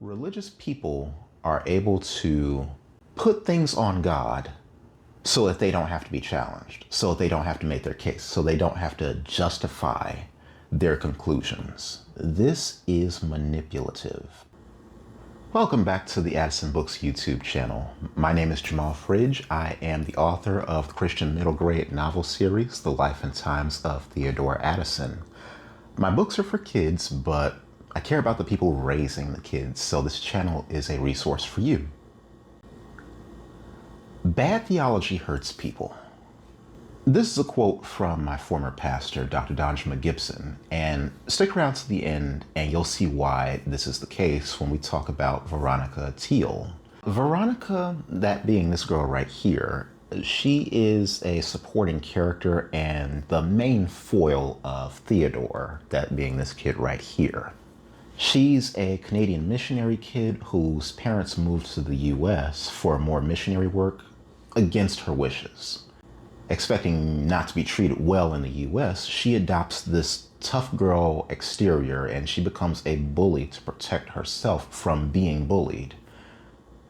Religious people are able to put things on God so that they don't have to be challenged, so that they don't have to make their case, so they don't have to justify their conclusions. This is manipulative. Welcome back to the Addison Books YouTube channel. My name is Jamal Fridge. I am the author of the Christian middle grade novel series, The Life and Times of Theodore Addison. My books are for kids, but I care about the people raising the kids, so this channel is a resource for you. Bad theology hurts people. This is a quote from my former pastor, Dr. Donjama Gibson, and stick around to the end and you'll see why this is the case when we talk about Veronica Teal. Veronica, that being this girl right here, she is a supporting character and the main foil of Theodore, that being this kid right here. She's a Canadian missionary kid whose parents moved to the US for more missionary work against her wishes. Expecting not to be treated well in the US, she adopts this tough girl exterior and she becomes a bully to protect herself from being bullied.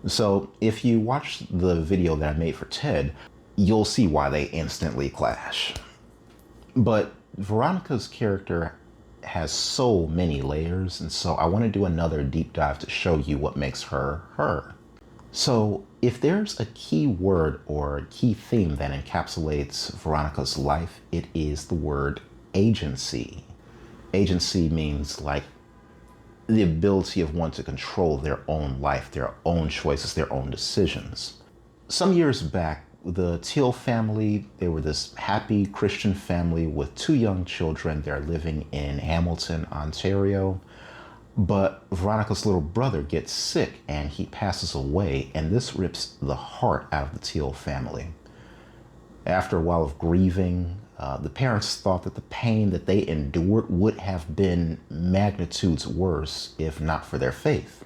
So if you watch the video that I made for TED, you'll see why they instantly clash. But Veronica's character has so many layers, and so I want to do another deep dive to show you what makes her her. So if there's a key word or a key theme that encapsulates Veronica's life, it is the word agency. Agency means like the ability of one to control their own life, their own choices, their own decisions. Some years back, the Teal family, they were this happy Christian family with 2 young children. They're living in Hamilton, Ontario. But Veronica's little brother gets sick and he passes away, and this rips the heart out of the Teal family. After a while of grieving, the parents thought that the pain that they endured would have been magnitudes worse if not for their faith.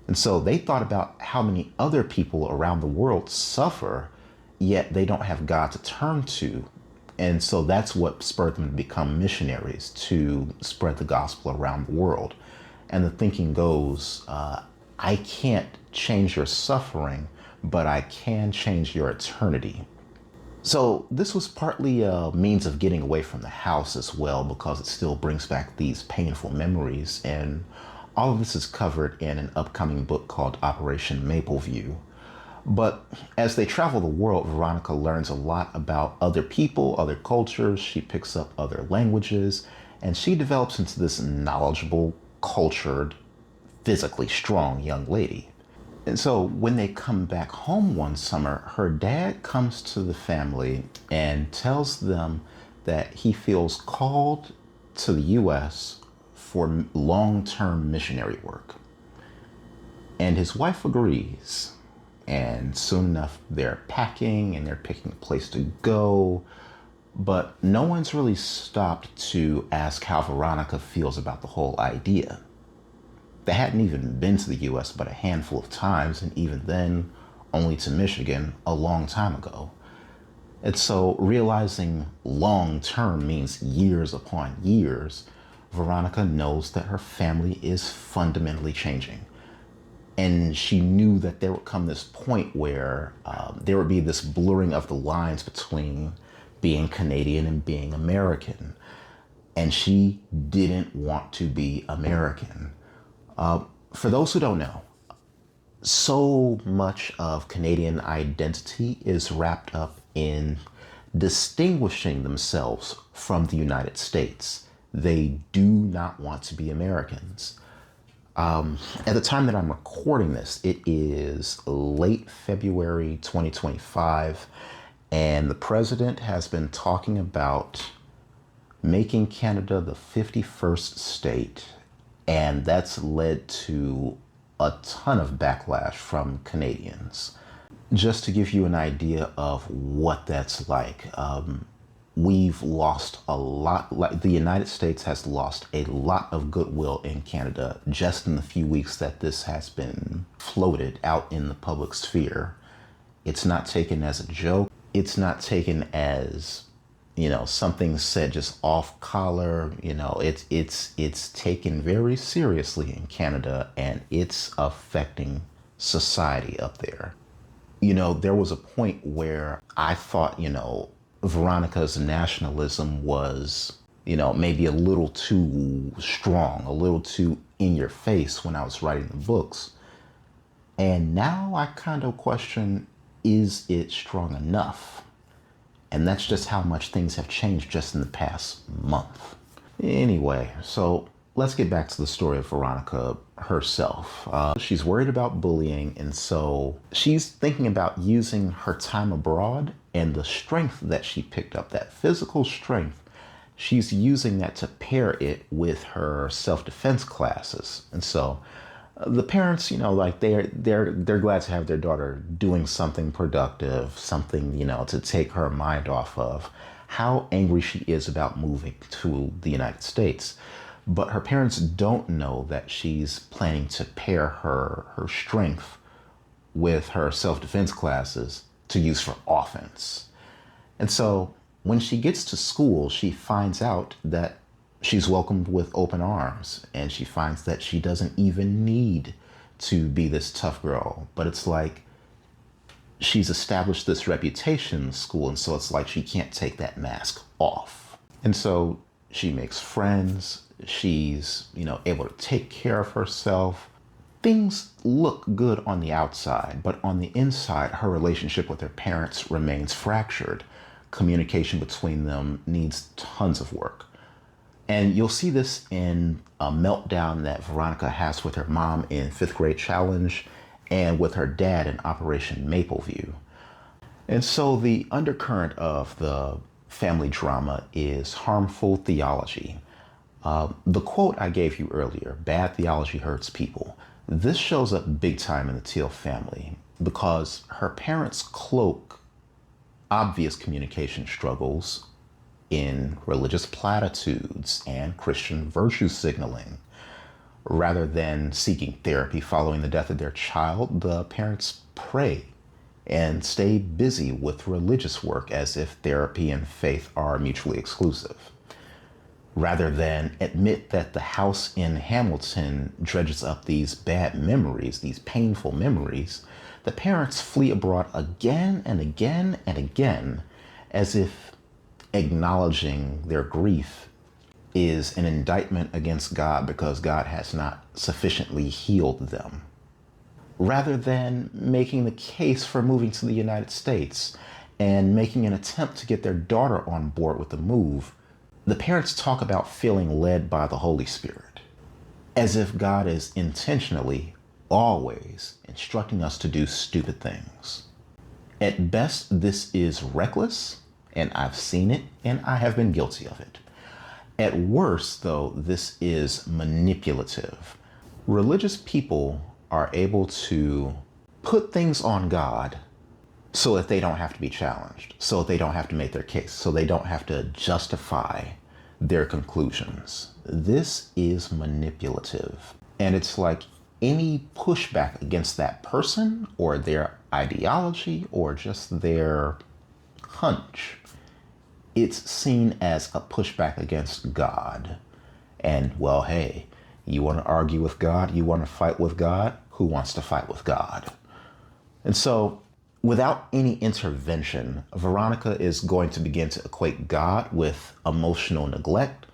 And so they thought about how many other people around the world suffer, yet they don't have God to turn to. And so that's what spurred them to become missionaries, to spread the gospel around the world. And the thinking goes, I can't change your suffering, but I can change your eternity. So this was partly a means of getting away from the house as well, because it still brings back these painful memories. And all of this is covered in an upcoming book called Operation Mapleview. But as they travel the world, Veronica learns a lot about other people, other cultures. She picks up other languages, and she develops into this knowledgeable, cultured, physically strong young lady. And so when they come back home one summer, her dad comes to the family and tells them that he feels called to the US for long-term missionary work. And his wife agrees. And soon enough, they're packing and they're picking a place to go. But no one's really stopped to ask how Veronica feels about the whole idea. They hadn't even been to the US but a handful of times, and even then, only to Michigan a long time ago. And so realizing long term means years upon years, Veronica knows that her family is fundamentally changing. And she knew that there would come this point where there would be this blurring of the lines between being Canadian and being American. And she didn't want to be American. For those who don't know, so much of Canadian identity is wrapped up in distinguishing themselves from the United States. They do not want to be Americans. At the time that I'm recording this, it is late February 2025, and the president has been talking about making Canada the 51st state, and that's led to a ton of backlash from Canadians. Just to give you an idea of what that's like, we've lost a lot, like the United States has lost a lot of goodwill in Canada just in the few weeks that this has been floated out in the public sphere. It's not taken as a joke. It's not taken as something said just off color, it's taken very seriously in Canada, and it's affecting society up there. There was a point where I thought, Veronica's nationalism was, maybe a little too strong, a little too in your face when I was writing the books. And now I kind of question, is it strong enough? And that's just how much things have changed just in the past month. Anyway, so let's get back to the story of Veronica herself. She's worried about bullying, and so she's thinking about using her time abroad and the strength that she picked up, that physical strength. She's using that to pair it with her self-defense classes. And so the parents, like they're glad to have their daughter doing something productive, something, to take her mind off of how angry she is about moving to the United States. But her parents don't know that she's planning to pair her strength with her self-defense classes to use for offense. And so when she gets to school, she finds out that she's welcomed with open arms, and she finds that she doesn't even need to be this tough girl. But it's like she's established this reputation in school, and so it's like she can't take that mask off. And so she makes friends. She's, able to take care of herself. Things look good on the outside, but on the inside, her relationship with her parents remains fractured. Communication between them needs tons of work. And you'll see this in a meltdown that Veronica has with her mom in 5th Grade Challenge and with her dad in Operation Mapleview. And so the undercurrent of the family drama is harmful theology. The quote I gave you earlier, bad theology hurts people, this shows up big time in the Teal family because her parents cloak obvious communication struggles in religious platitudes and Christian virtue signaling. Rather than seeking therapy following the death of their child, the parents pray and stay busy with religious work as if therapy and faith are mutually exclusive. Rather than admit that the house in Hamilton dredges up these bad memories, these painful memories, the parents flee abroad again and again and again, as if acknowledging their grief is an indictment against God because God has not sufficiently healed them. Rather than making the case for moving to the United States and making an attempt to get their daughter on board with the move, the parents talk about feeling led by the Holy Spirit, as if God is intentionally, always instructing us to do stupid things. At best, this is reckless, and I've seen it, and I have been guilty of it. At worst, though, this is manipulative. Religious people are able to put things on God so that they don't have to be challenged, so that they don't have to make their case, so they don't have to justify their conclusions. This is manipulative. And it's like any pushback against that person or their ideology or just their hunch, it's seen as a pushback against God. And well, hey, you want to argue with God? You want to fight with God? Who wants to fight with God? And so without any intervention, Veronica is going to begin to equate God with emotional neglect,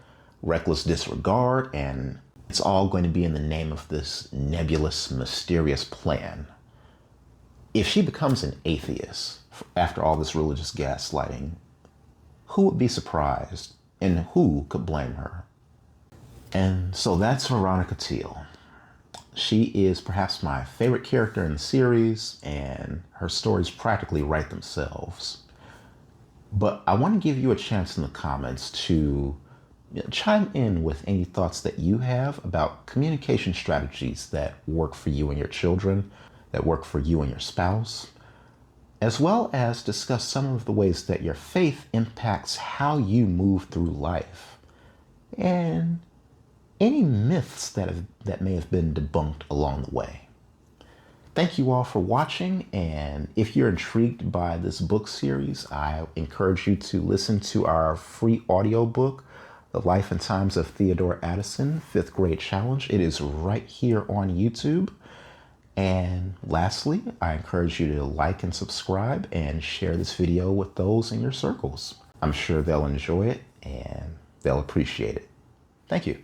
reckless disregard, and it's all going to be in the name of this nebulous, mysterious plan. If she becomes an atheist after all this religious gaslighting, who would be surprised and who could blame her? And so that's Veronica Teal. She is perhaps my favorite character in the series, and her stories practically write themselves. But I want to give you a chance in the comments to chime in with any thoughts that you have about communication strategies that work for you and your children, that work for you and your spouse, as well as discuss some of the ways that your faith impacts how you move through life, and any myths that may have been debunked along the way. Thank you all for watching, and if you're intrigued by this book series, I encourage you to listen to our free audiobook, The Life and Times of Theodore Addison, 5th Grade Challenge. It is right here on YouTube. And lastly, I encourage you to like and subscribe and share this video with those in your circles. I'm sure they'll enjoy it and they'll appreciate it. Thank you.